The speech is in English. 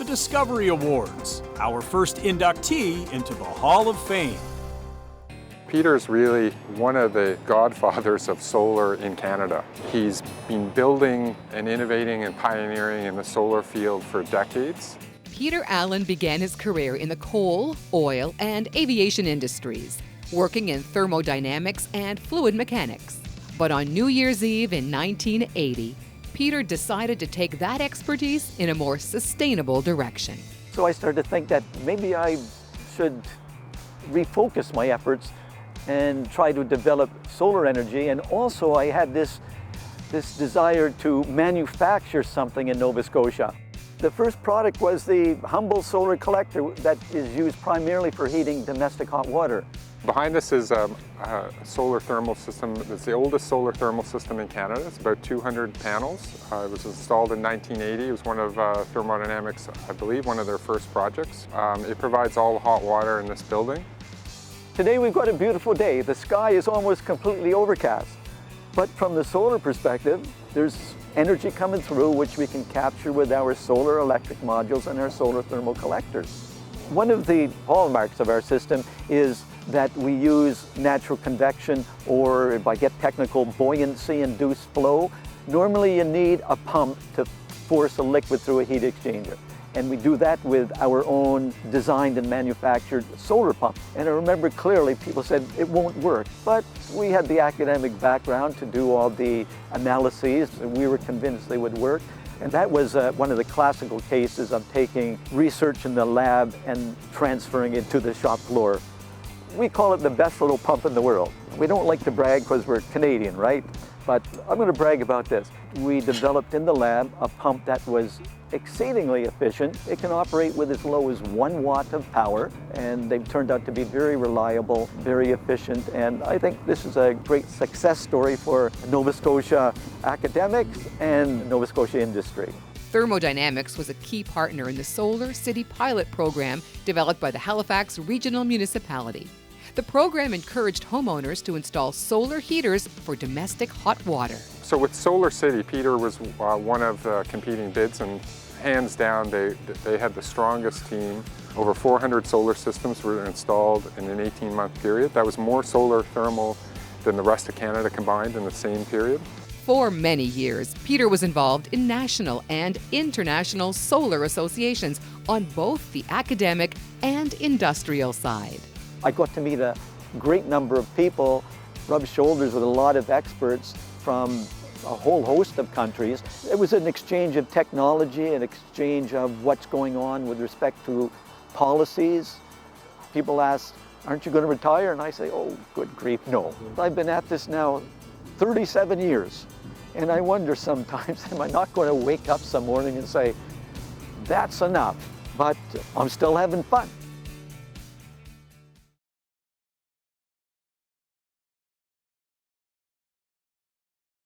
the Discovery Awards, our first inductee into the Hall of Fame. Peter's really one of the godfathers of solar in Canada. He's been building and innovating and pioneering in the solar field for decades. Peter Allan began his career in the coal, oil, and aviation industries, working in thermodynamics and fluid mechanics. But on New Year's Eve in 1980, Peter decided to take that expertise in a more sustainable direction. So I started to think that maybe I should refocus my efforts and try to develop solar energy. And also I had this desire to manufacture something in Nova Scotia. The first product was the humble solar collector that is used primarily for heating domestic hot water. Behind us is a solar thermal system. It's the oldest solar thermal system in Canada. It's about 200 panels. It was installed in 1980. It was one of Thermodynamics, I believe, one of their first projects. It provides all the hot water in this building. Today we've got a beautiful day. The sky is almost completely overcast. But from the solar perspective, there's energy coming through which we can capture with our solar electric modules and our solar thermal collectors. One of the hallmarks of our system is that we use natural convection, or if I get technical, buoyancy-induced flow. Normally you need a pump to force a liquid through a heat exchanger. And we do that with our own designed and manufactured solar pump. And I remember clearly people said it won't work, but we had the academic background to do all the analyses, and we were convinced they would work. And that was one of the classical cases of taking research in the lab and transferring it to the shop floor. We call it the best little pump in the world. We don't like to brag because we're Canadian, right? But I'm going to brag about this. We developed in the lab a pump that was exceedingly efficient. It can operate with as low as 1 watt of power, and they've turned out to be very reliable, very efficient, and I think this is a great success story for Nova Scotia academics and Nova Scotia industry. Thermodynamics was a key partner in the Solar City Pilot program developed by the Halifax Regional Municipality. The program encouraged homeowners to install solar heaters for domestic hot water. So with Solar City, Peter was one of the competing bids, and hands down they had the strongest team. Over 400 solar systems were installed in an 18-month period. That was more solar thermal than the rest of Canada combined in the same period. For many years, Peter was involved in national and international solar associations on both the academic and industrial side. I got to meet a great number of people, rub shoulders with a lot of experts from a whole host of countries. It was an exchange of technology, an exchange of what's going on with respect to policies. People ask, aren't you going to retire? And I say, oh, good grief, no. I've been at this now 37 years, and I wonder sometimes, am I not going to wake up some morning and say, that's enough? But I'm still having fun.